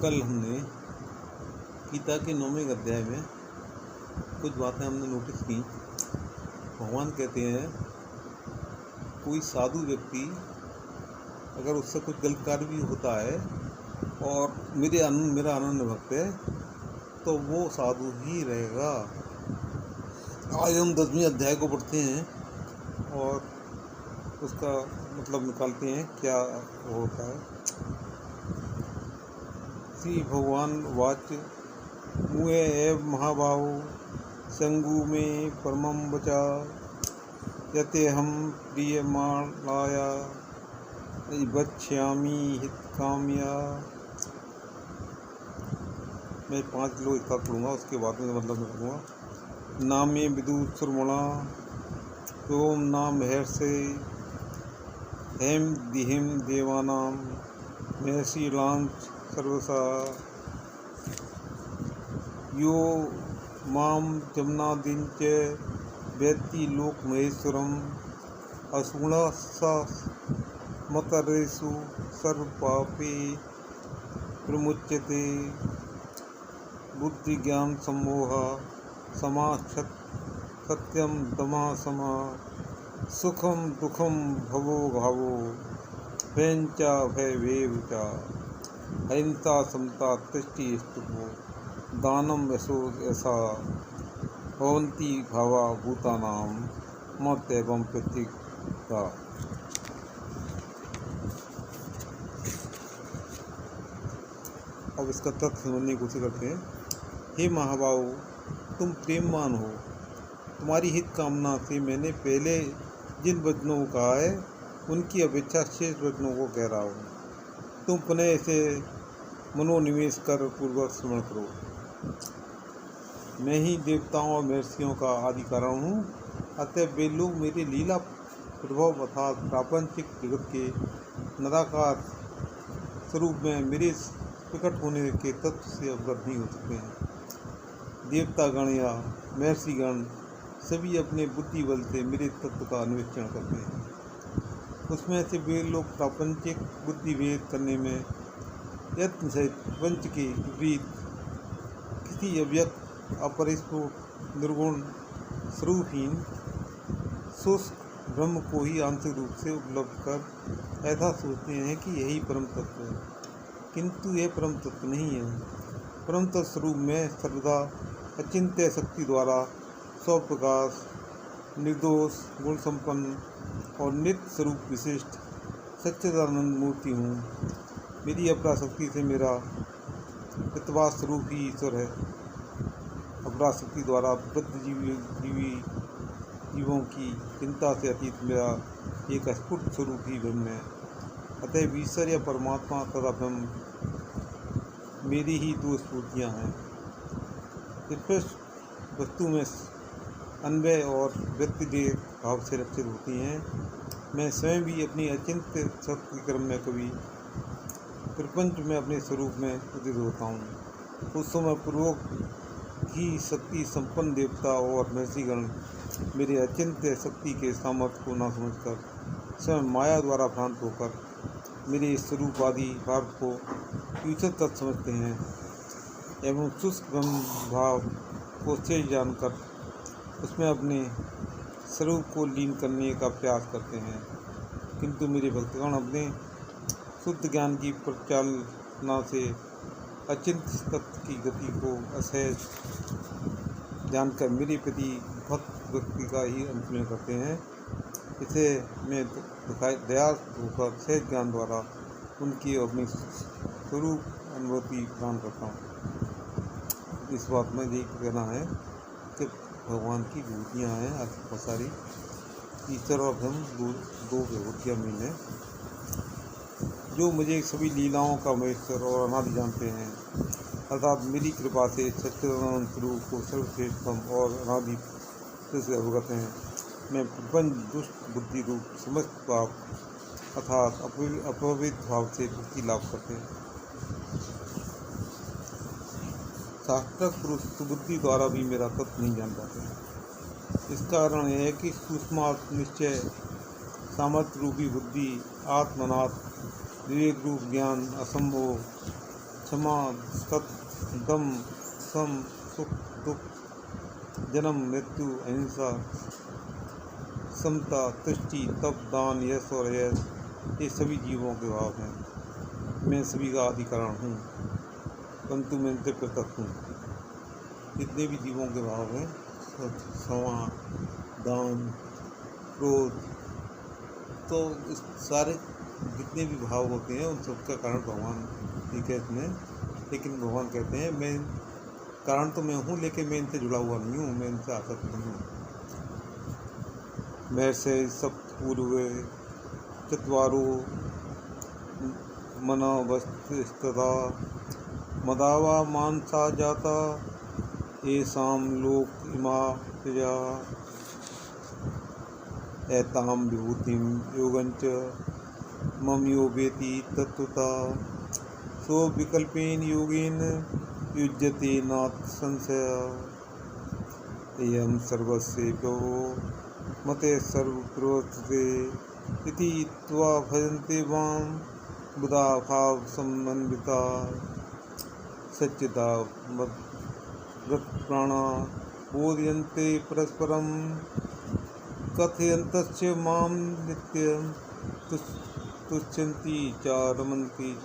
कल हमने गीता के 9वें अध्याय में कुछ बातें हमने नोटिस की। भगवान कहते हैं कोई साधु व्यक्ति अगर उससे कुछ गलत कार्य भी होता है और मेरा आनंद भक्त है तो वो साधु ही रहेगा। आज हम 10वें अध्याय को पढ़ते हैं और उसका मतलब निकालते हैं क्या होता है। श्री भगवान वाच मुए एव महाभाव संगु में परमं वचा यते हम प्रियमाणाया बक्ष्यामि हितकाम्या। मैं 5 लोग इसका पढ़ूँगा, उसके बाद में मतलब निकालूँगा। नामे विदु सुरमणा ओम नाम महर्षे हेम दिहिम देवानाम महर्षि लांच सर्वसा यो माम जमनादिंच व्यक्ति लोक महेश्वरम असुणसा मतरेषु सर्व पापे प्रमुच्यते बुद्धि ज्ञान सम्मोह समाक्षत सत्यम दमा समा सुखम दुखम भवो भावो भयंचा भय वेव चा अहिंसा समता तुष्टि स्तुपो दानम यशो ऐसा भवंती भावा भूतानाम मत एवं प्रतीका। अब इसका तथ्य समझने की कोशिश करते हैं। हे महाभाव, तुम प्रेमवान हो, तुम्हारी हित कामना से मैंने पहले जिन वचनों को कहा है उनकी अपेक्षा शेष वचनों को कह रहा हूँ। तुम पुनः इसे मनोनिवेश कर पूर्वक स्मरण करो। मैं ही देवताओं और महर्षियों का आदि कारण हूँ, अतः वे लोग मेरे लीला प्रभाव अर्थात प्रापंचिक जगत के निराकार स्वरूप में मेरे प्रकट होने के तत्व से अवगत नहीं हो सकते हैं। देवतागण या महर्षिगण सभी अपने बुद्धि बल से मेरे तत्व का अन्वेषण करते हैं। उसमें से वे लोग प्रापंचिक बुद्धि भेद करने में यत्न सहित प्रपंच के विपरीत किसी अव्यक्त अपरिस्फुट निर्गुण स्वरूपहीन शुष्क ब्रह्म को ही आंशिक रूप से उपलब्ध कर ऐसा सोचते हैं कि यही परम तत्व है, किंतु यह परम तत्व नहीं है। परम तत्व स्वरूप में सर्वदा अचिंत्य शक्ति द्वारा स्वप्रकाश निर्दोष गुण संपन्न और नित्य स्वरूप विशिष्ट सच्चिदानंद मूर्ति हूँ। मेरी अपराशक्ति से मेरा पितवा स्वरूप ही ईश्वर है। अपराशक्ति द्वारा वृद्ध जीवों की चिंता से अतीत मेरा एक स्फुट स्वरूप ही ब्रह्म है। अतः ईश्वर या परमात्मा तथा ब्रह्म मेरी ही 2 स्फूर्तियाँ हैं। स्पष्ट वस्तु में अन्वय और व्यक्तिदेह भाव से रक्षित होती हैं। मैं स्वयं भी अपनी अचिंत्य शक्ति क्रम में कभी प्रपंच में अपने स्वरूप में उदित होता हूँ। उस समय पूर्वक ही शक्ति संपन्न देवता और महर्षिगण मेरे अचिंत्य शक्ति के सामर्थ्य को न समझकर स्वयं माया द्वारा भ्रांत होकर मेरे स्वरूप आदि भाव को ईश्वर तक समझते हैं एवं शुष्क ब्रह्म भाव को शेष जानकर उसमें अपने स्वरूप को लीन करने का प्रयास करते हैं। किंतु मेरे भक्तगण अपने शुद्ध ज्ञान की प्रचालना से अचिंत्य तत्व की गति को असहज जानकर मेरे प्रति भक्त व्यक्ति का ही अनुसरण करते हैं। इसे मैं दयाल होकर सहज ज्ञान द्वारा उनकी अपनी स्वरूप अनुभूति प्रदान करता हूँ। इस बात में यही कहना है कि भगवान की विभूतियाँ हैं बहुत सारी। ईश्वर और ब्रह्म 2 विभूतियाँ मीन है जो मुझे सभी लीलाओं का महेश्वर और अनादि जानते हैं, अर्थात मेरी कृपा से सच्चिदानंद स्वरूप को सर्वश्रेष्ठतम और अनादि से अवगत हैं। मैं प्रपंच दुष्ट बुद्धि रूप समस्त पाप अर्थात अपवित्र भाव से मुक्ति लाभ करते हैं। शास्त्रक पुरुष सुबुद्धि द्वारा भी मेरा तत्व नहीं जान पाते। इसका कारण यह है कि सूक्ष्मार्थ निश्चय सामर्थ्य रूपी बुद्धि आत्मनाथ विवेक रूप ज्ञान असंभव क्षमा, सत, दम, सम, सुख, दुख, जन्म, मृत्यु, अहिंसा, समता, तुष्टि, तप, दान, यश और यश, ये सभी जीवों के भाव हैं। मैं सभी का अधिकरण हूँ, परंतु मैं इनसे पृथक हूँ। जितने भी जीवों के भाव हैं, क्षमा, दान, क्रोध, तो इस सारे जितने भी भाव होते हैं उन सबका कारण भगवान ठीक है इसमें। लेकिन भगवान कहते हैं मैं कारण तो मैं हूँ, लेकिन मैं इनसे जुड़ा हुआ नहीं हूँ, मैं इनसे आसक्त नहीं हूँ। मैं से सब पूर्व चत्वारो मनवस्थितः मदावा मानसा जाता येषां लोक इमा प्रजा एतां विभूतिं योगञ्च मम यो वेति तत्वता सो विकल्पेन योगेन युज्यते नाथ संशय एयं सर्वस्य प्रभो मते सर्वप्रवर्तते इति त्वा भजन्ते वां बुधा भाव समन्विता सच्चिदा मद्गत प्राणा बोधयन्ते परस्परं कथयन्तस्य मां नित्यं तुच्छन्ति च रमन्ति च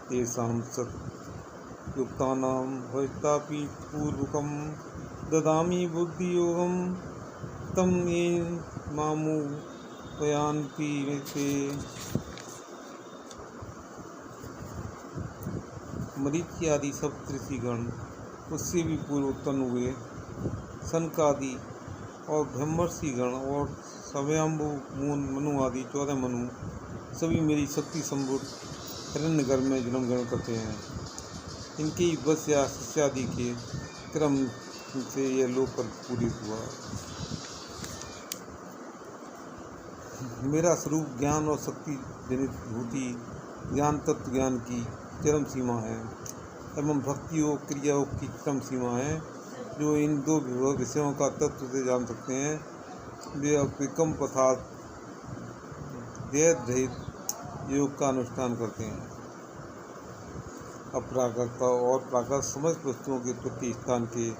तेषां सत्युक्तानां भजतापि पूर्वकं ददामि बुद्धियोगं तं येन मामुपयान्ति ते। मरीचि आदि सब ऋषिगण उससे भी पूर्व उत्पन्न हुए, सनकादि और ब्रह्मर्षिगण और सव्यंभु मनु आदि 14 मनु सभी मेरी शक्ति संभूत हिरण्यगर्भ में जन्म ग्रहण करते हैं। इनकी बस या शिष्यादि के क्रम से यह लोक पर पूरित हुआ। मेरा स्वरूप ज्ञान और शक्ति जनित भूति ज्ञान तत्व ज्ञान की चरम सीमा है एवं भक्ति योग क्रिया योग की चरम सीमा है। जो इन दो विषयों का तत्व से जान सकते हैं वे अविकम पथात देह रहित योग का अनुष्ठान करते हैं। अपरागत और प्रागत समस्त वस्तुओं के प्रति स्थान के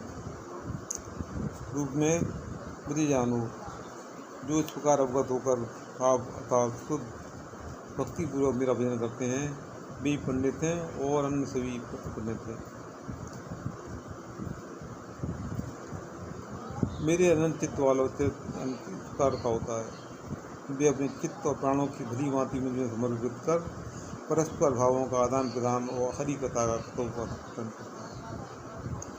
रूप में बुद्धि जानो, जो इस प्रकार अवगत होकर भाव अर्थात शुद्ध भक्तिपूर्वक मेरा भजन करते हैं वे पंडित हैं और अन्य सभी पंडित हैं। मेरे अनंत चित्त वालों से प्रकार का होता है। वे अपने चित्त और प्राणों की भली भांति मुझे समर्पित कर परस्पर भावों का आदान प्रदान और हरि कथा का कथोपकथन करते हैं।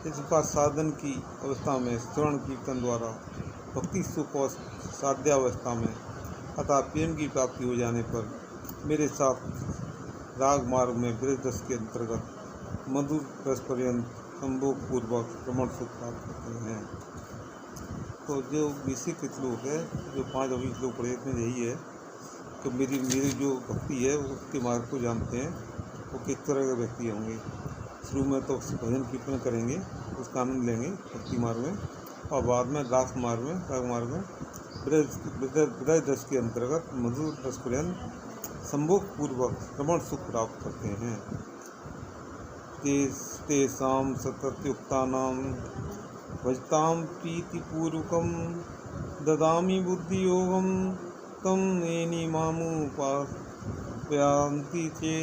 इस प्रकार साधन की अवस्था में श्रवण कीर्तन द्वारा भक्ति सुख और साध्यावस्था में अतः प्रेम की प्राप्ति हो जाने पर मेरे साथ राग मार्ग में ब्रज रस के अंतर्गत मधुर रस पर्यंत संभोग पूर्वक भ्रमण सुख प्राप्त करते हैं। तो जो विषय श्लोक है, जो 5 अभी श्लोक पढ़े इसमें यही है कि मेरी जो भक्ति है उसके मार्ग को जानते हैं वो किस तरह के व्यक्ति होंगे। शुरू में तो भजन कीर्तन करेंगे, उसका आनंद लेंगे भक्ति मार्ग में, और बाद में राग मार्ग में ब्रज रस के अंतर्गत मधुर रस पर्यंत संभोग पूर्वक श्रवण सुख प्राप्त करते हैं। तेषां सततयुक्तानां भजतां प्रीतिपूर्वकं ददामि बुद्धियोगं तं येन मामुपयान्ति ते।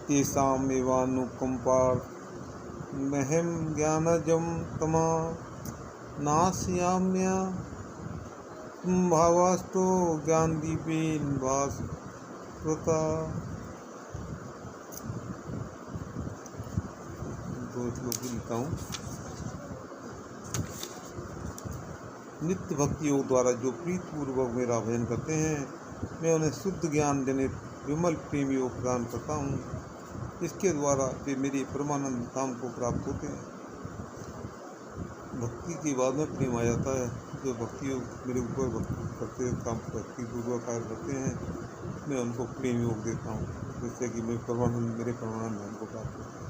तेषामेवानुकम्पार्थं मह्यं ज्ञानजं तमा नाशयाम्य भावास्तो ज्ञानदीपेन भास्वता। दो श्लोक लिखता हूँ। नित्य भक्ति योग द्वारा जो प्रीतिपूर्वक मेरा भजन करते हैं मैं उन्हें शुद्ध ज्ञान जनित विमल प्रेम योग प्रदान करता हूँ। इसके द्वारा वे मेरे परमानंद धाम को प्राप्त होते हैं। भक्ति के बाद में प्रेम आ जाता है। जो भक्ति योग मेरे ऊपर भक्ति करते काम भक्तिपूर्वक कार्य करते हैं मैं उनको प्रेम योग देता हूँ, जिससे कि मेरे परमानंद धाम को प्राप्त होता है।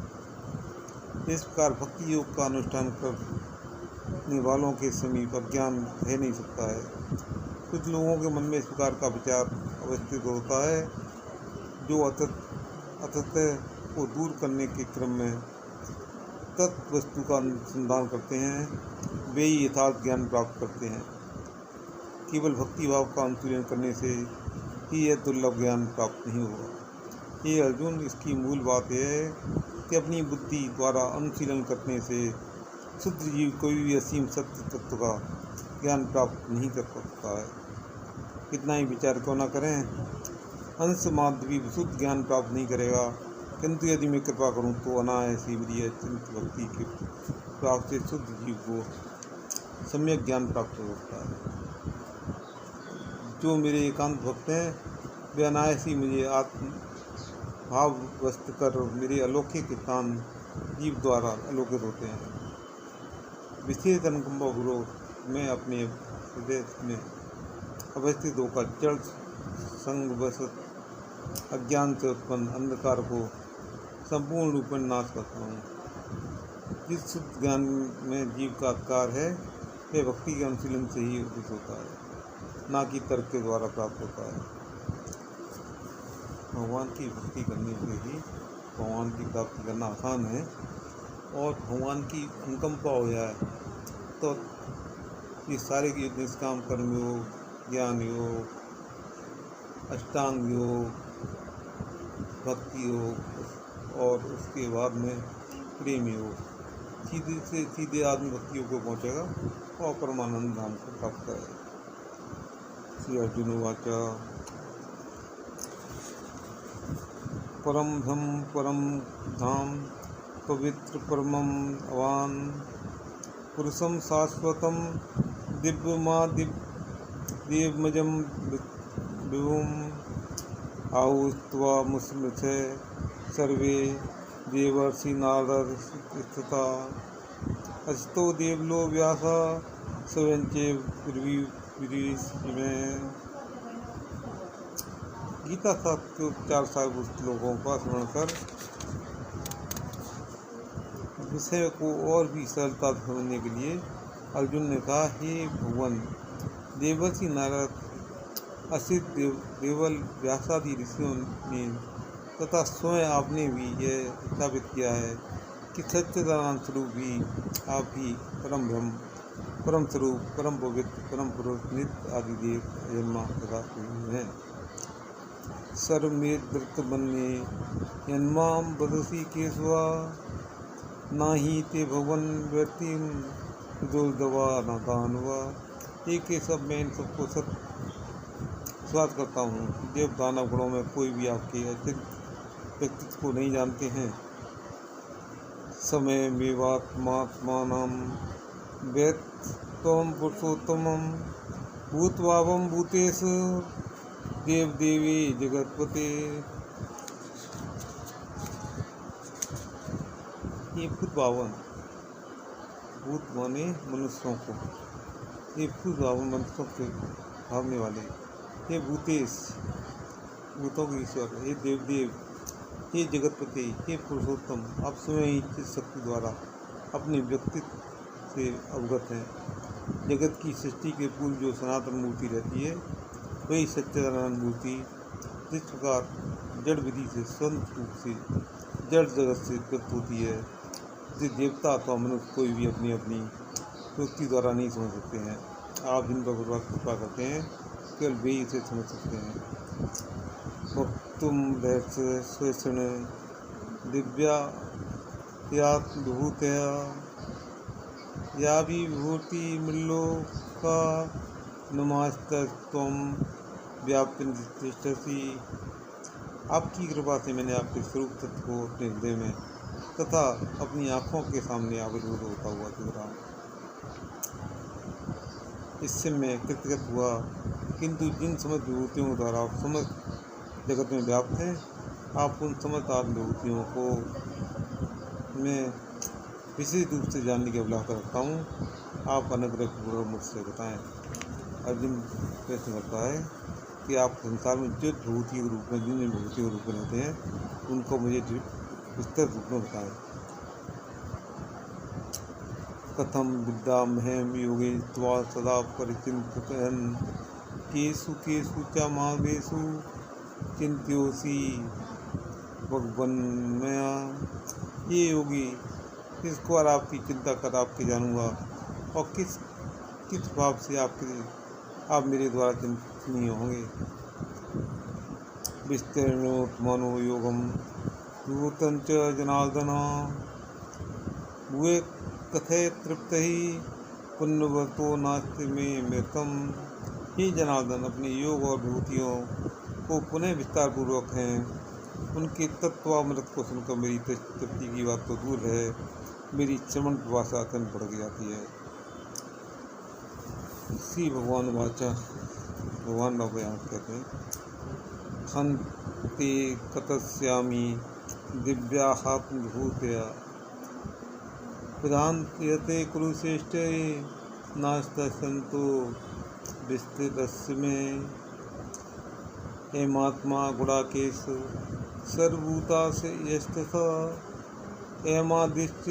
इस प्रकार भक्ति योग का अनुष्ठान करने वालों के समीप अज्ञान रह नहीं सकता है। कुछ लोगों के मन में इस प्रकार का विचार अवस्थित होता है। जो अतत को दूर करने के क्रम में तत्व वस्तु का अनुसंधान करते हैं, वे ही यथार्थ ज्ञान प्राप्त करते हैं। केवल भक्ति भाव का अनुशीलन करने से ही यह दुर्लभ ज्ञान प्राप्त नहीं होगा। ये अर्जुन, इसकी मूल बात यह है कि अपनी बुद्धि द्वारा अनुशीलन करने से शुद्ध जीव कोई भी असीम सत्य तत्व का ज्ञान प्राप्त नहीं कर सकता है। कितना ही विचार क्यों न करें, अंश मात्र भी शुद्ध ज्ञान प्राप्त नहीं करेगा। किंतु यदि मैं कृपा करूं तो अनायास ही मेरी अत्यंत भक्ति के प्राप्त से शुद्ध जीव को सम्यक ज्ञान प्राप्त हो सकता है। जो मेरे एकांत भक्त हैं, वे अनायास ही मुझे आत्म भाव वस्त कर मेरे अलौकिक स्थान जीव द्वारा अलौकित होते हैं। विशेष अनुकंपापूर्वक मैं अपने हृदय में अवस्थित होकर जड़ संगवश अज्ञान से उत्पन्न अंधकार को संपूर्ण रूप में नाश करता हूँ। जिस शुद्ध ज्ञान में जीव का अधिकार है, वह भक्ति के अनुशीलन से ही उदित होता है, ना कि तर्क के द्वारा प्राप्त होता है। भगवान की भक्ति करने से ही भगवान की प्राप्ति करना आसान है, और भगवान की अनुकंपा हो जाए तो ये सारे निष्काम कर्म योग, ज्ञान योग, अष्टांग योग, भक्ति योग और उसके बाद में प्रेम योग, सीधे से सीधे आदमी भक्ति योग को पहुँचेगा और परमानंद धाम को प्राप्त करेगा। श्री अर्जुन उवाच परम धाम पवित्र परमं अवान पुरुषं शाश्वतं देवमजं विभुम् आहुस्त्वा मुस्मृथे सर्वे देवर्षि नारदस्तथा असितो देवलो व्यासा स्वयं में। गीता शास्त्र के उपचार सार श्लोकों का स्मरण कर विषय को और भी सरलता से समझने के लिए अर्जुन ने कहा, हे भगवान, देवर्षि नारद, असित देवल, व्यासादि ऋषियों ने तथा स्वयं आपने भी यह स्थापित किया है कि सच्चिदानंद स्वरूप भी आप ही परम ब्रह्म, परम स्वरूप, परम पवित्र, परम पुरुष, नित्य आदि देव जन्मा तथा हैं। सर्वमेतृत बन्ने यन्माम बदसी केशवा नाही ते भगवन व्यक्तिम दुर्दवा न दानवा। एक के सब मैं इन सबको स्वाद करता हूँ। देव दानव गुणों में कोई भी आपके अतिरिक्त व्यक्तित्व को नहीं जानते हैं। समय मेवात्मात्मानं वेत्त त्वं पुरुषोत्तमं भूतभावं भूतेषु देव देवी जगतपते। ये भूतभावन, भूत माने मनुष्यों को, ये भूतभावन मनुष्यों के भावने वाले, ये भूतेश भूतों के ईश्वर, ये देवदेव, ये जगतपति, ये पुरुषोत्तम, आप स्वयं ही चित्त शक्ति द्वारा अपने व्यक्तित्व से अवगत हैं। जगत की सृष्टि के पूर्व जो सनातन मूर्ति रहती है, वही सच्चिदानंद मूर्ति जिस प्रकार जड़ विधि से स्वतंत्र रूप से जड़ जगत से व्यक्त होती है, जिस देवता अथवा मनुष्य कोई भी अपनी अपनी युक्ति द्वारा नहीं समझ सकते हैं। आप जिन पर कृपा करते हैं, केवल वे इसे समझ सकते हैं। वक्तुम रहस्य स्वेषण दिव्या यात्मभूतया या भी विभूति मिल्लो का नमास्तम व्याप्त तिष्ठसि। आपकी कृपा से मैंने आपके स्वरूप तत्व को अपने हृदय में तथा अपनी आँखों के सामने आविर्भूत होता हुआ दिख रहा। इससे मैं कृतकृत हुआ, किंतु जिन समस्त विभूतियों द्वारा आप समस्त जगत में व्याप्त हैं, आप उन समस्त आत्म विभूतियों को मैं विशेष रूप से जानने की अभिलाषा रखता हूँ। आप अनुग्रह पूर्वक मुझसे बताएं। अर्जुन प्रश्न करता है कि आप संसार में जो विभूति के रूप में, जिन विभूति के रूप में रहते हैं, उनको मुझे विस्तृत रूप में बताएं। कथम विद्यामहम योगे त्वा सदा परिचिन्तयन् केसु केसु च महावेशु चिंत्योसी भगवन मया। ये योगी किस बार आपकी चिंता कर आपके जानूंगा और किस किस भाव से आप मेरे द्वारा चिंतनीय होंगे। विस्तीर्णोत्मनो योगम विभूतं च जनार्दन भूय कथय तृप्त ही पुण्यवतो नास्ति में मृतम। ही जनार्दन अपने योग और विभूतियों को पुनः विस्तार पूर्वक हैं, उनके तत्वामृत को सुनकर मेरी तृप्ति की बात तो दूर है, मेरी श्रवण भाषा अत्यंत बढ़ जाती है। श्री भगवान वाचा भगवान का बयान कहते हैं, हन्ते कतस्यामी दिव्याहात्मभूतया प्रधानते कुरुश्रेष्ठ नास्तसंतो विस्तृतस्य में। एमात्मा गुणाकेश सर्वभूता से यस्तथा एमादिश्च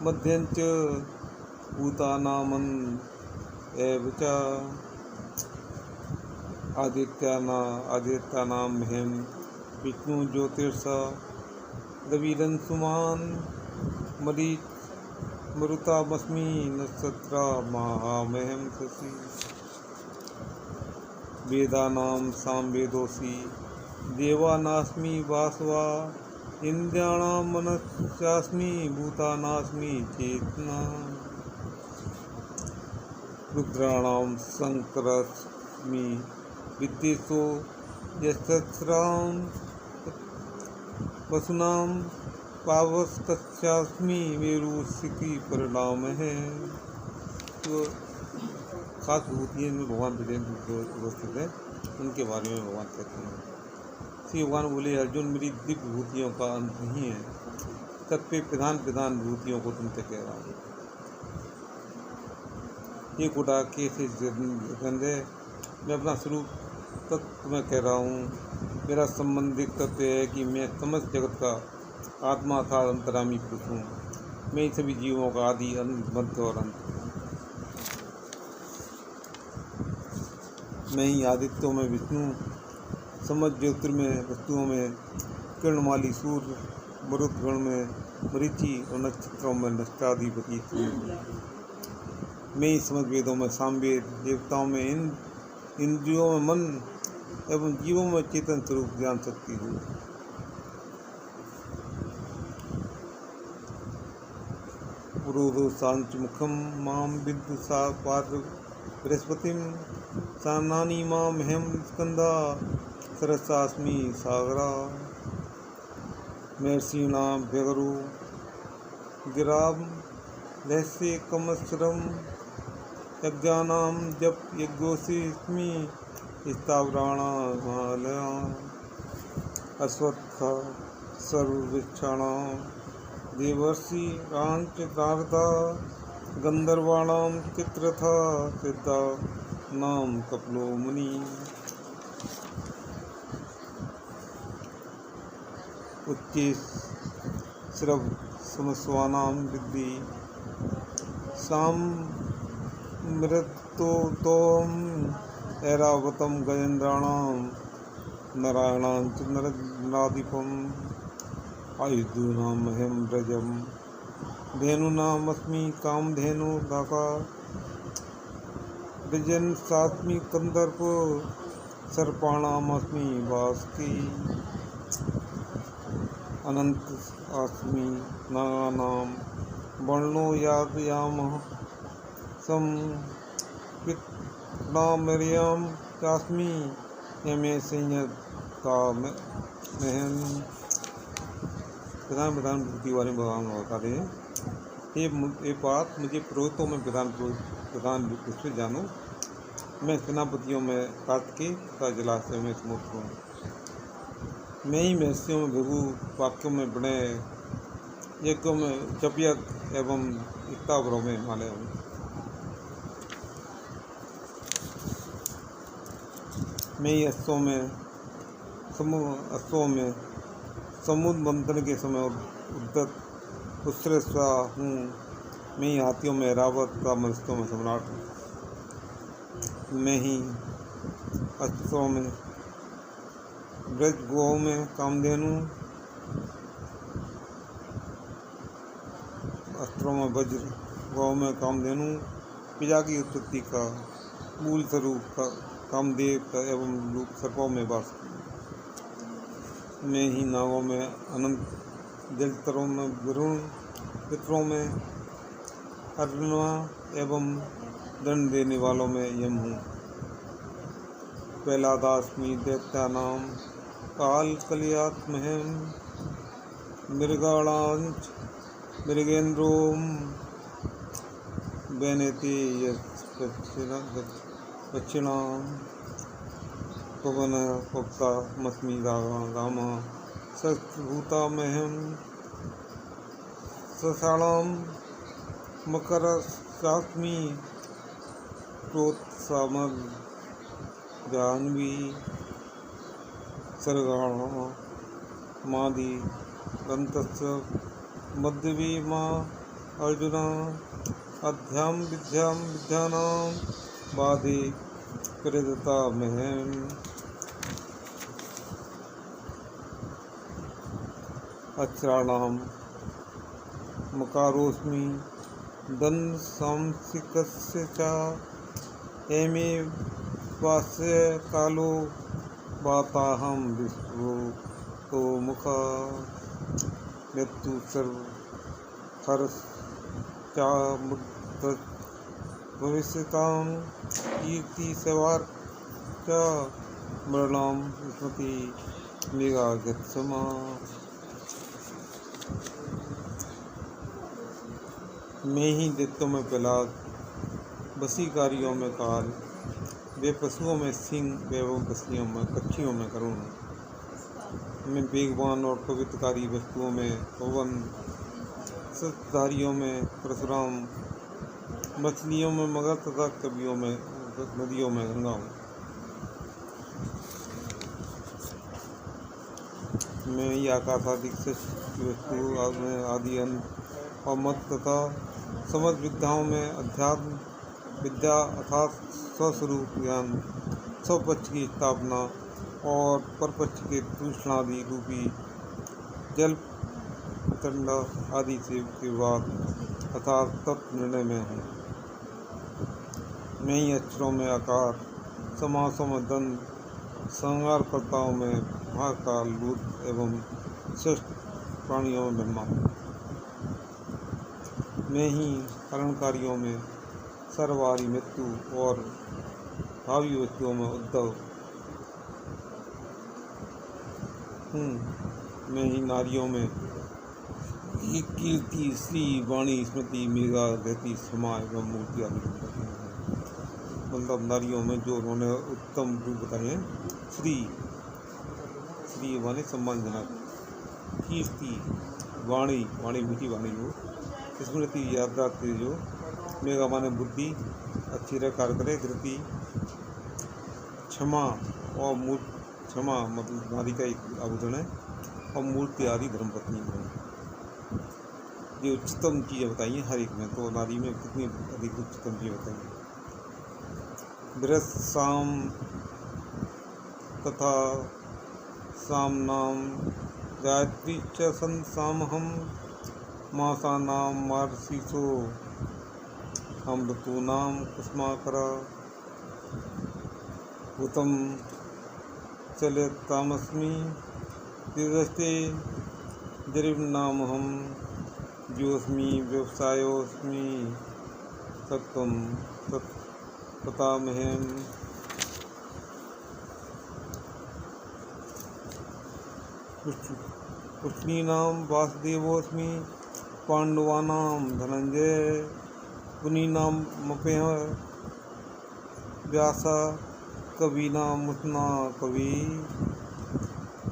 मध्यंच भूतानामन एव च। आदित्यानां मह्यं विष्णु ज्योतिर्ष रविरंसुमान् मरुतामस्मि नक्षत्रा महामहं शशि। वेदानां सामवेदोऽसि देवानास्मि वासवा इन्द्रियाणां मनस्यास्मि भूतानास्मि चेतना। रुद्राणां शंकरस्मि विद्येषु यस्त्रां वसुनां पावस्तस्यास्मि मेरुशिखी परिणाम है। तो खास विभूतियाँ में भगवान विजय उपस्थित है, उनके बारे में भगवान कहते हैं। श्री भगवान बोले, अर्जुन मेरी दिव्य विभूतियों का अंत नहीं है, तत्व प्रधान प्रधान विभूतियों को तुमसे कह रहा हूँ। ये गुड़ा कैसे गंध है, मैं अपना स्वरूप तत्व में कह रहा हूँ। मेरा संबंधित तत्व है कि मैं समस्त जगत का आत्मा अर्थात अंतरामी पुरुष हूँ। मैं इन सभी जीवों का आदि अंत मध्य और अंत। मैं ही आदित्यों में विष्णु, समस्त ज्योतिर्मय वस्तुओं में किरणमाली सूर्य, मरुद्गण में मरीचि और नक्षत्रों में नक्षत्राधिपति सूर्य। मैं ही समस्त वेदों में सामवेद, देवताओं में इंद्रियों में मन एवं जीवों में चेतन स्वरूप ज्ञान शक्ति हूँ। पुरोधो सांच मुखम माम विद्दु सा पात्र बृहस्पतिम सानानी माम हेम स्कंदा सरसास्मि सागरा। महर्षिणा व्यगरु गिराम रहस्य कमस्रम यज्ञानां जप यज्ञोऽस्मि स्थावराणा हिमालया। अश्वत्थ सर्ववृक्षाणां देवर्षि रांच नारदा गंधर्वाणां चित्रथा सिद्धा नाम कपिलो मुनि। उच्चे श्रव समस्वानां विद्धि सामृतोतोम ऐरावतम गजेन्द्राणां नारायणां च नराधिपम्। आयुधूनां मह्यं व्रजं धेनूनामस्मि कामधेनु धाका। व्रजन् सास्मि कंदर्प सर्पाणामस्मि वासुकी। अनंत अस्मि नागानां वर्णो यादयामः सम पितृणामर्यां चास्मि यमे संयता महन। प्रधान विभूति वाले भगवान बता रहे हैं, ये बात मुझे पुरोहितों में प्रधान विश्व जानो। मैं सेनापतियों में कार्तिकेय तथा जलाशय में समुद्र हूँ। मैं ही महर्षियों में भृगु, वाक्यों में बड़े यज्ञों में जपयज्ञ एवं स्थावरों में हिमालय हूँ। मैं ही अश्वों में समुद्र मंथन के समय उद्धत उत्सृष्टा हूँ। मैं ही हाथियों में रावत का मनुष्यों में सम्राट हूँ। मैं ही अस्त्रों में ब्रज गौ में कामधेनु, अस्त्रों में वज्र, गौ में कामधेनु, पिता की उत्पत्ति का मूल स्वरूप का कामदेव का एवं रूप सर्पों में वास में ही, नागों में अनंत, जलचरों में वरुण, पितरों में अरुणा एवं दंड देने वालों में यम हूँ। प्रहलादास्मि दैत्यानां काल कलयात्महं, मृगाणांच मृगेन्द्रों वैनेते दक्षिणां पवन पक्ता मस्मि राम सर्वभूतामहं, ससाणां मकरस्यास्मि प्रोत्सामर जाह्नवी सर्गाणां मादि दन्तस्य मध्यवी माँ अर्जुना अध्याम विद्यानां बाधे प्रेदता महेम। अक्षराणां मकारोस्मि दंड सांसिकस्य च, एमे वास्य कालो वाताहं विश्वो तो मुखा, मृत्यु सर्व हर्ष चा मुक्त भविष्यतां, कीर्ति सवार च मृणाम स्मृति मेघागत्समा। मैं ही दैत्यों में प्रहलाद, वशीकारियों में काल, वे पशुओं में सिंह एवं पक्षियों में करुण, मैं वेगवान और पवित्रकारी वस्तुओं में पवन, सत्धारियों में परशुराम, मछलियों में मगर तथा कवियों में नदियों में गंगा हूँ। मैं ही आकाशादि वस्तु में आदि अंत और मत तथा समझ विद्याओं में अध्यात्म विद्या अर्थात स्वस्वरूप ज्ञान, स्वपक्ष की स्थापना और परपक्ष के तूषणादि रूपी जल तंड आदि से के बाद अर्थात तत्व निर्णय में हूँ। मैं ही अक्षरों में आकार, समासों में दंड, संहारकर्ताओं में महाकाल, लूत एवं श्रेष्ठ प्राणियों में ब्रह्मा हूँ। मैं ही हरणकारियों में सर्वहारी मृत्यु और भावी वस्तुओं में उद्धव हूँ। मैं ही नारियों में कीर्ति, श्री, वाणी, स्मृति, मेघा, गति, क्षमा एवं मूर्ति आदि मतलब नारियों में जो उन्होंने उत्तम रूप बताए हैं, श्री वाणी सम्मानजनक, कीर्ति, वाणी मीठी वाणी हो, स्मृति याद रखते जो, मेघा माने बुद्धि अच्छी रह कार्य करे, धृति, क्षमा और क्षमा मतलब नारी का एक आभूषण है, और मूर्ति आदि धर्मपत्नी है। ये उच्चतम चीज़ें बताई हैं हर एक में, तो नारी में कितनी अधिक उच्चतम चीज़ें बताई हैं। बृहस् साम तथा सामनाम गायत्री च संसामहम, मासानां मार्षिषो हम ऋतूनां कुसुमाकरा, भूतं चलतामस्मि तीर्थस्ते जरिनामहं, ज्योऽस्मि व्यवसायोऽस्मि सत्त्वं तत्पतामहं। कृष्णीनां वासुदेवोऽस्मि, पाण्डवानां धनंजय, मुनीनां मपेह व्यास, कवीनां मुसना कवि,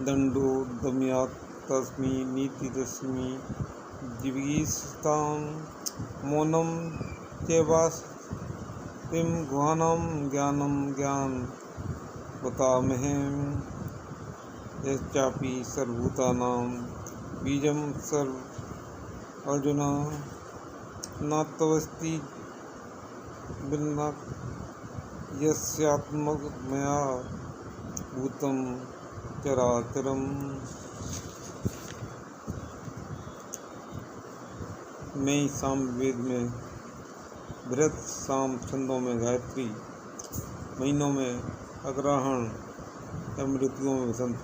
दंडो दमयातस्मि नीतिरस्मि जिगीषतां, मौनं चैवास्मिं गुहानां ज्ञानं ज्ञानवतामहं, यश्चापि सर्वभूतानां बीजं सर्व अर्जुन नात्वस्ति यस्यात्मकमया भूतं चराचरम्। मैं सामवेद में बृहत, साम छंदों में गायत्री, महीनों में अग्रहण, ऋतुओं में वसंत।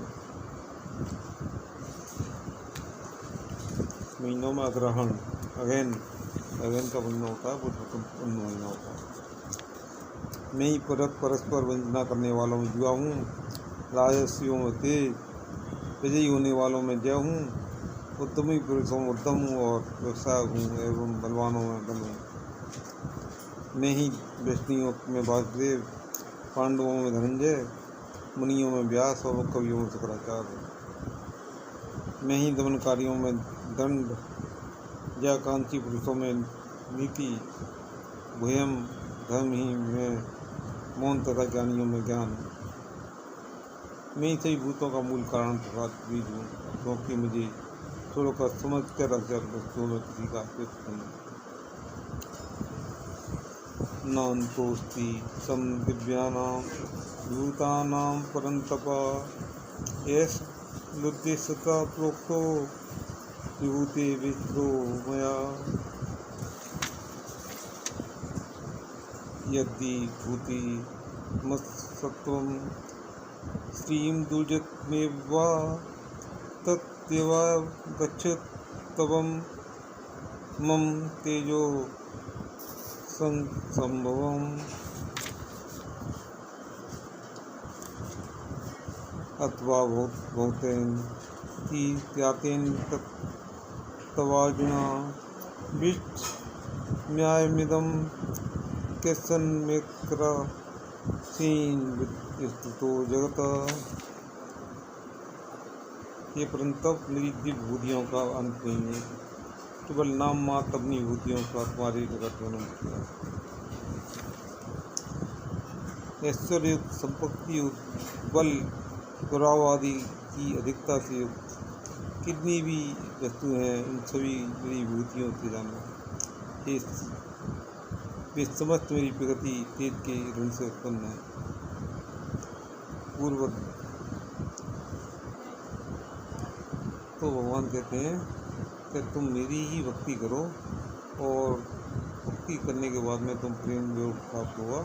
महीनों में अग्रहण, अगेन का महीना होता है, वो महीना होता है। मैं ही परस्पर वंदना करने वालों में जुआ हूँ, राजस्वियों में तेज, विजयी होने वालों में जय हूँ, उद्यमी पुरुषों में उद्यम हूँ और व्यवसाय हूँ एवं बलवानों में बल हूँ। मैं ही वैष्णियों में वासुदेव, पांडवों में धनंजय, मुनियों में व्यास और कवियों में शुक्राचार्य। मैं ही दमनकारियों में दंड, जयाकांक्षी पुरुषों में नीति, भयम धर्म ही में मौन तथा ज्ञानियों में ज्ञान। मैं ही सभी भूतों का मूल कारण तथा बीज हूँ, क्योंकि मुझे छोड़कर समझ कर अक्षर वस्तुओं में किसी का अस्तित्व नहीं। नान्तोस्ति सम दिव्यानां भूतानां परन्तप, एष लुद्धिस्तथा प्रोक्तो विभूते विष्णो मया। यदि भूति मत्सत्वं श्रीं दुर्जतमेव वा, तत्तेवा गच्छत्तवं मम तेजो संभवम्। अथवा बहुतेन कि त्यातेन तवार्जुना विस्मयामिदं केशन्मेकरासीन विस्तृतो जगत्। ये परंतप मेरी दिव्य भूतियों का अंत नहीं है, केवल नाम मात्र अपनी भूतियों का तुम्हारे जगत वर्णन किया। ऐश्वर्य युक्त, संपत्ति युक्त, बल गौरव आदि की अधिकता से युक्त कितनी भी वस्तु हैं, उन सभी मेरी भूतियों से जानो। वे समस्त मेरी प्रगति तेज के ऋण से उत्पन्न है। पूर्व तो भगवान कहते हैं कि तुम मेरी ही भक्ति करो और भक्ति करने के बाद में तुम प्रेम योग प्राप्त होगा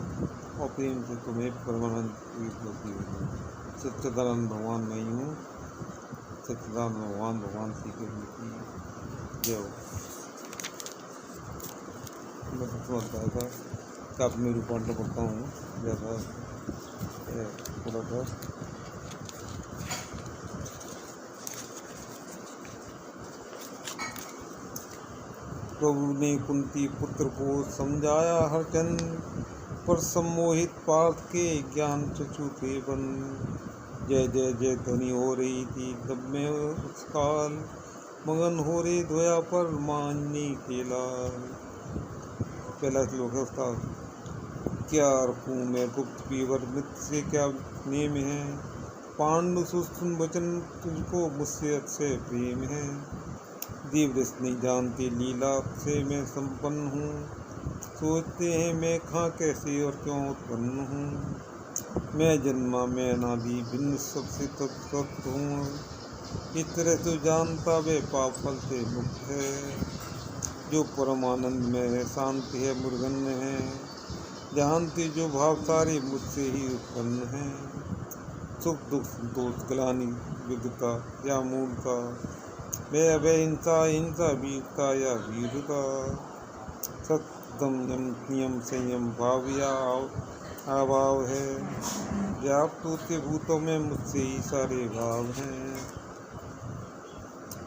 और प्रेम से तुम्हें परमानंद की उपलब्धि होगी। सच्चिदानंद भगवान मैं ही हूँ। सच्चिदानंद भगवान श्री कृष्ण की जय हो। मैं तो समझता था कि आप मैं रूपांतर करता हूँ जैसा थोड़ा सा। प्रभु ने कुंती पुत्र को समझाया हरचंद, पर सम्मोहित पार्थ के ज्ञान चक्षु थे बंद। जय जय जय ध्वनि हो रही थी तब में उस काल, मगन हो रहे ध्वया पर मानने के लाल। पहला श्लोक है उसका। क्या रखूँ मैं गुप्त पीवर मित्र से क्या नेम है, पांडु सुन वचन तुझको मुझसे अक्षय प्रेम है। देवदस नहीं जानते लीला से मैं संपन्न हूँ, सोचते हैं मैं कहाँ कैसे और क्यों उत्पन्न हूँ। मैं जन्मा मैं अनादि भिन्न सबसे तत्त हूँ, इस तरह से जानता वे पाप फल से मुक्त है। जो परमानंद में है शांति है मुर्गन्य है, जानते जो भाव सारे मुझसे ही उत्पन्न है। सुख दुख संतोष ग्लानि विद्युता या मूलता, वे अभय हिंसा हिंसा वीरता या वीरता। सत्यम नियम संयम भाव या अभाव है, व्याप्त होते भूतों में मुझसे ही सारे भाव हैं।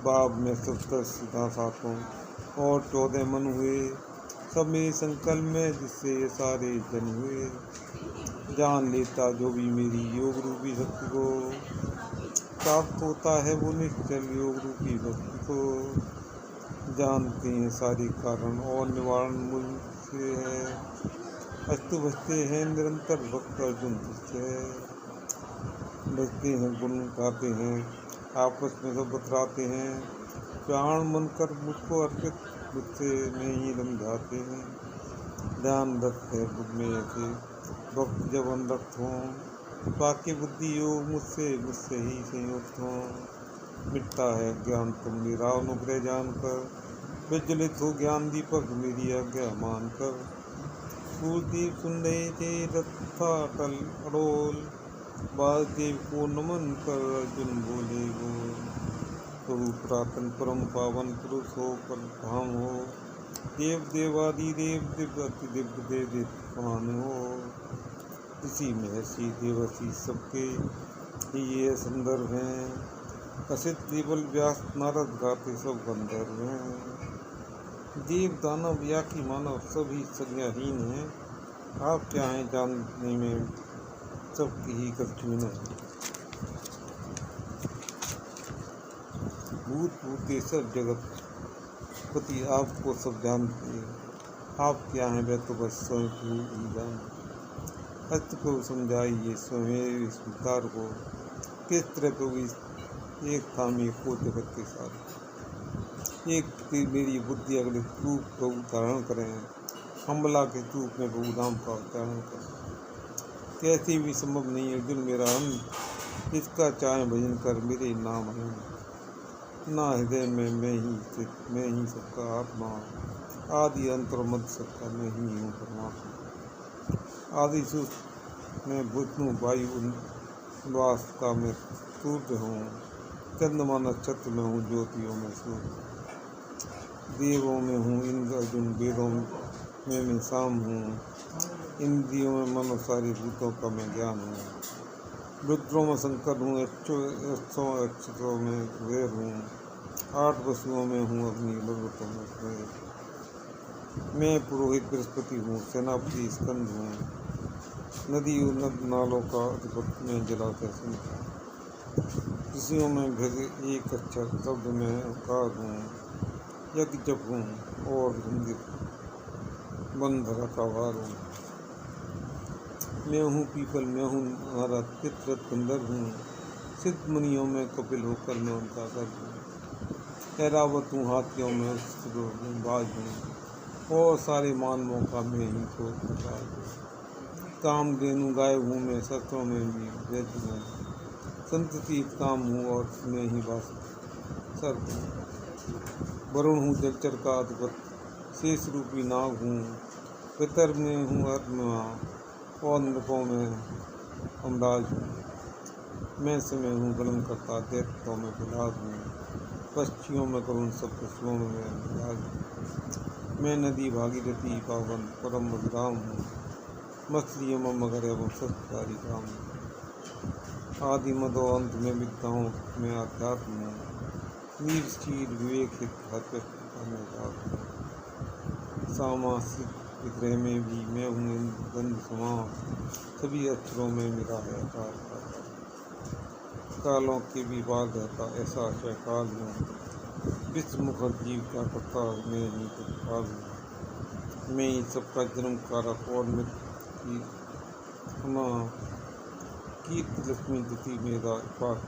भाव में 70 सिद्धा सातों और 14 मन हुए, सब मेरे संकल्प में जिससे ये सारे जन हुए। जान लेता जो भी मेरी योग रूपी शक्ति को, प्राप्त होता है वो निश्चल योग रूपी भक्ति को। जानते हैं सारे कारण और निवारण मूल से है, अस्तु बचते हैं निरंतर भक्त अर्जुन से। बचते हैं गुण गाते हैं, आपस में सब बतराते हैं, प्राण मन कर मुझको अर्पित मुझसे नहीं रम जाते हैं। ध्यान रखते हैं बुद्ध में ऐसे भक्त जब अनुरक्त हों, वाक्य बुद्धि योग मुझसे ही संयुक्त हों। मिटता है ज्ञान तुम मेरा अनुग्रह जानकर, विज्वलित हो ज्ञान दीपक मेरी आज्ञा मानकर। सूरदीप सुन रहे थे रथा अटल अडोल, वासुदेव को नमन कर अर्जुन बोले बोल। प्रभु पुरातन परम पावन पुरुष हो पर धाम हो, देव देवादि देव दिव्य अति दिव्य देव देवान हो। इसी महर्षि देवर्षि सबके ही ये संदर्भ हैं, असित देवल व्यास नारद गाते सब गंधर्व हैं। देव दानव या कि मानव सभी संज्ञाहीन हैं, आप क्या हैं जानने में सबकी ही कठिन है। भूत भूते सब जगत पति आपको सब जानते हैं, आप क्या हैं वह तो बस स्वयं ही जानते। हस्त को समझाइए स्वयं इस विचार को, किस तरह प्रभु एक थामी को जगत के साथ। एक मेरी बुद्धि अगले रूप प्रभु धारण करें, अम्बला के रूप में प्रभु नाम का उच्चारण करें। कैसे भी संभव नहीं अर्जुन मेरा अंत, इसका चाहे भजन कर मेरे नाम है। ना हृदय में मैं ही सबका आत्मा, आदि अंत और मध्य सबका मैं ही हूँ परमात्मा। आदि सुख में विष्णु वायु वास का मैं सूर्य हूँ, चंद्रमा नक्षत्र में हूँ ज्योतियों में सूर्य। देवों में हूँ इंद्र अर्जुन, वेदों में मैं शाम हूँ, इंद्रियों में मन और सारे भूतों का मैं ज्ञान हूँ। रुद्रों में शंकर हूँ, अक्षरों में कुबेर हूँ, 8 वसुओं में हूँ अग्नि, पर्वतों में कुबेर। मैं पुरोहित बृहस्पति हूँ, सेनापति स्कंद हूँ, नदी नद नालों का अधिपति में जलाशय सिंह। ऋषियों में भेद एक अक्षर शब्द में अकार हूँ, यज्ञ जप हूँ और बंधरा का भार हूँ। मैं हूँ पीपल, मैं हूँ नारद, पितृ गंधर्व हूँ, सिद्ध मुनियों में कपिल होकर मैं उनका गर्भ हूँ। ऐरावत हूँ हाथियों में बाज हूँ और सारे मानवों का मैं ही तो प्रकार हूँ। कामधेनु गाय हूँ मैं, शस्त्रों में भी वैद्य हूँ, संतति काम हूँ और मैं ही वास सर्प हूँ। वरुण हूँ जलचर का अधिपति, शेष रूपी नाग हूँ, पितर में हूँ आत्मा और नृपों में अमराज हूँ। मैं समय हूँ गलन करता, दैत्यों में प्रहलाद हूँ, पक्षियों में करुण, सब पशुओं में मैं राज हूँ। मैं नदी भागीरथी पावन परम विराम हूँ, मछलियों में मगर एवं सत्कारी काम हूँ। आदि मदो अंत में विद्याओं में अध्यात्म हूँ, वीर शील विवेक हित में जात हूँ। सामासिक विग्रह में भी मैं हूँ गंध समान, सभी अक्षरों में मेरा है आकार। कालों के भी बाद रहता ऐसा आशय काल हूँ, विश्व मुखर जीव का करता मैं ही तत्काल हूँ। मैं ही सबका जन्म कारक और मृत्यु कीर्ति लक्ष्मी दुति मेरा पाक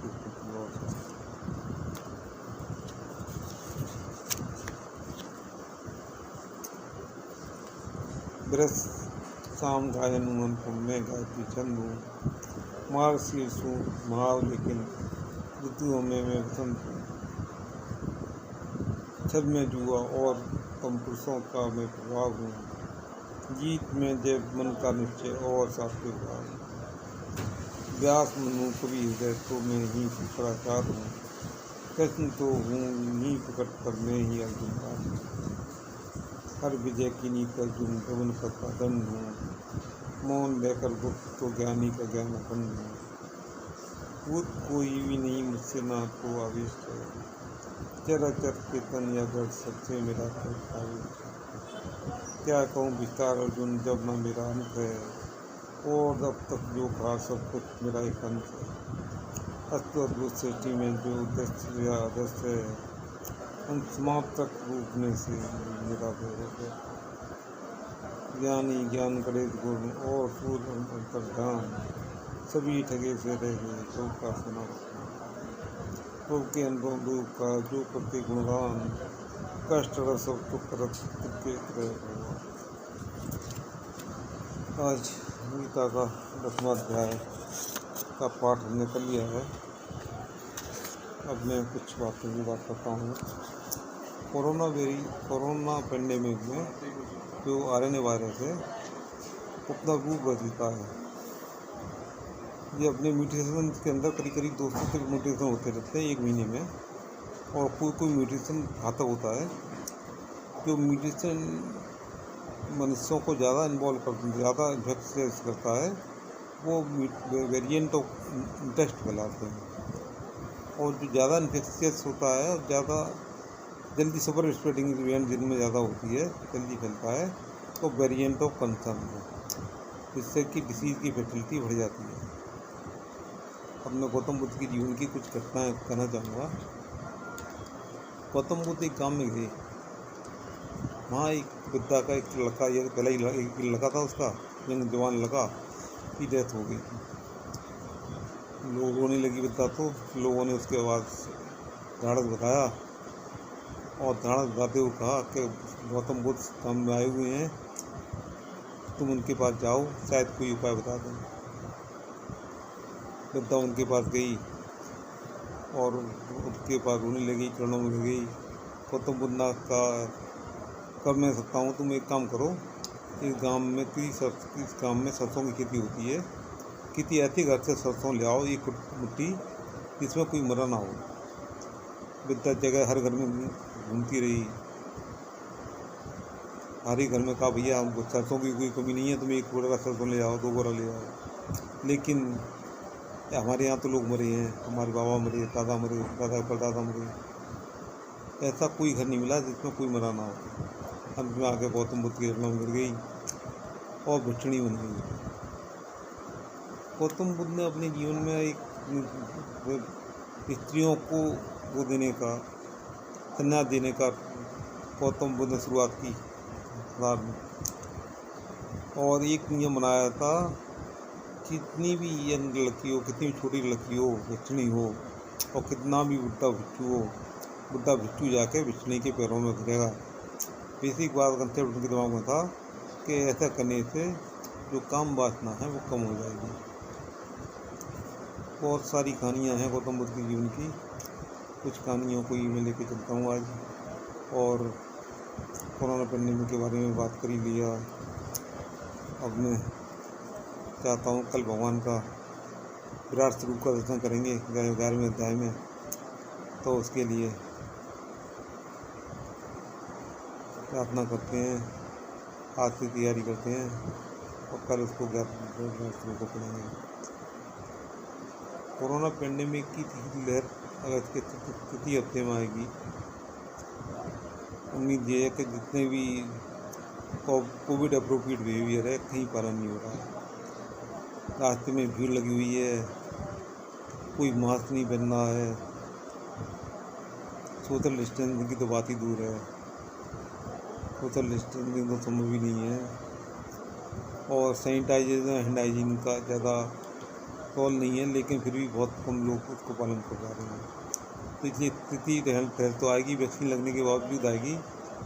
ब्रस शाम गायन अनुपम में गायत्री छंद हूँ। मार्गशीर्ष हूँ महाव लेकिन ऋतुओं में मैं वसंत हूँ। छद में जुआ और कम पुरुषों का मैं प्रभाव हूँ। जीत में जय मन का निश्चय और सात्विक भाव। व्यास मनु कवि हृदय तो मैं ही शुक्राचार्य हूँ। कृष्ण तो हूँ ही प्रकट पर मैं ही अर्जुन का हूँ। हर विजय की नीत अर्जुन पवन का दंड हूँ। मौन लेकर गुप्त तो ज्ञानी का ज्ञान अखंड हूँ। भूत कोई भी नहीं मुझसे ना तो आविष्ट है। चराचर के तन या गढ़ सबसे मेरा आविष्ट है। क्या कहूँ विस्तार अर्जुन जब न मेरा अंत है, और अब तक जो कहा सब कुछ मेरा एक अंत है। अस्तु अद्भुत सृष्टि में जो दस्य या अदस्य है, अंत समाप्त तक रूपने से मेरा गौरव है। ज्ञानी ज्ञान करे गुण और सूर्य अंतर्धान, सभी ठगे से रह गए तो का सुना। तो के अनुभव रूप का जो करते गुणगान, कष्ट रस सब तो करत आज गीता का 10वां अध्याय का पाठ हमने कर लिया है। अब मैं कुछ बातों की बात करता हूँ। कोरोना पेंडेमिक में जो आरएनए वायरस है अपना रूप बदलता है। ये अपने म्यूटेशन के अंदर करीब 200 से म्यूटेशन होते रहते हैं एक महीने में, और कोई म्यूटेशन घातक होता है। जो म्यूटेशन मनुष्यों को ज़्यादा इन्फेक्ट करता है वो वेरिएंट ऑफ इंटेस्ट कहलाते हैं, और जो ज़्यादा इन्फेक्शियस होता है और ज़्यादा जल्दी सुपर स्प्रेडिंग वेरिएंट जिनमें ज़्यादा होती है, जल्दी फैलता है, तो वेरिएंट ऑफ कंसर्न है, जिससे कि डिसीज़ की फैटिलिटी बढ़ जाती है। अब मैं गौतम बुद्ध की जीवन की कुछ घटनाएं कहना चाहूँगा। गौतम बुद्ध एक गाँव में गए। वहाँ एक बुद्धा का एक लड़का, ये पहला ही एक लड़का था, उसका यंग जवान लड़का की डेथ हो गई। लोग रोने लगी बुद्धा, तो लोगों ने उसके बाद ढाढ़स बताया, और ढाढ़स बताते हुए कहा कि गौतम बुद्ध काम में आए हुए हैं, तुम उनके पास जाओ, शायद कोई उपाय बता दें। बुद्धा उनके पास गई और उनके पास रोने लगी, चरणों में लगी। गौतम बुद्ध ने कहा, कर मैं सकता हूँ, तुम एक काम करो, इस गांव में सरसों की खेती होती है, किसी ऐसे घर से सरसों ले आओ, एक मुट्ठी, जिसमें कोई मरा ना हो। बुद्धा जगह हर घर में घूमती रही, हर ही घर में कहा, भैया हमको सरसों की कोई कमी नहीं है, तुम एक बोरा सरसों ले आओ, 2 बोरा ले आओ। लेकिन हमारे यहाँ तो लोग मरे हैं, हमारे बाबा मरे, दादा मरे, दादा परदादा मरे, ऐसा कोई घर नहीं मिला जिसमें कोई मरा ना हो। अंत में आके गौतम बुद्ध की रचना गिर गई और भिक्षुणी बन गई। गौतम बुद्ध ने अपने जीवन में एक स्त्रियों को वो देने का, संन्यास देने का गौतम बुद्ध ने शुरुआत की और एक नियम बनाया था, कितनी भी यंग लड़की हो, कितनी भी छोटी लड़की हो, भिक्षुणी हो, और कितना भी बुढ़ा भिक्षु हो, बुढ़ा भिक्षु जाके भिक्षुणी के पैरों में गिरेगा। बेसिक बात कंसेप्ट उनके दिमाग में था कि ऐसा करने से जो काम वासना है वो कम हो जाएगी। बहुत सारी कहानियाँ हैं गौतम बुद्ध के जीवन की, कुछ कहानियों को ही मैं लेके चलता हूँ आज। और कोरोना पेंडेमिक के बारे में बात कर ही लिया। अब मैं चाहता हूँ कल भगवान का विराट स्वरूप का दर्शन करेंगे 11वें अध्याय में, तो उसके लिए प्रार्थना करते हैं, आज से तैयारी करते हैं और कल उसको विराट स्वरूप को पढ़ेंगे। कोरोना पेंडेमिक की तीसरी लहर अगर इसके तृतीय हफ्ते में आएगी, उम्मीद ये है कि जितने भी कोविड अप्रोप्रिएट बिहेवियर है कहीं पालन नहीं हो रहा है। रास्ते में भीड़ लगी हुई है, कोई मास्क नहीं पहन रहा है, सोशल डिस्टेंसिंग की तो बात ही दूर है, सोशल डिस्टेंसिंग तो संभव ही नहीं है, और सैनिटाइजेशन हैंड हाइजीन का ज़्यादा रोल नहीं है, लेकिन फिर भी बहुत कम लोग उसको पालन कर पा रहे हैं। तो इसलिए स्थिति लहर तो आएगी, वैक्सीन लगने के बावजूद आएगी,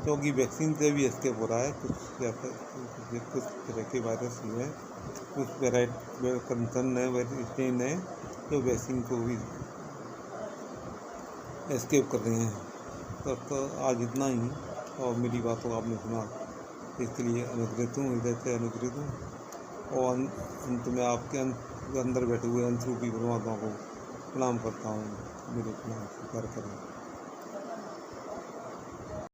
क्योंकि वैक्सीन से भी एस्केप हो रहा है कुछ तरह के वायरस ही है, कुछ कंसर्न है, स्ट्रेन है जो वैक्सीन को भी एस्केप कर रहे हैं। तो आज इतना ही, और मेरी बातों आपने सुना, इसके लिए अनुग्रहित हूँ, हृदय से अनुग्रहित हूँ, और अंत में आपके अंदर बैठे हुए अंतरूपी परमात्मा को प्रणाम करता हूँ। मेरे प्रणाम स्वीकार करें।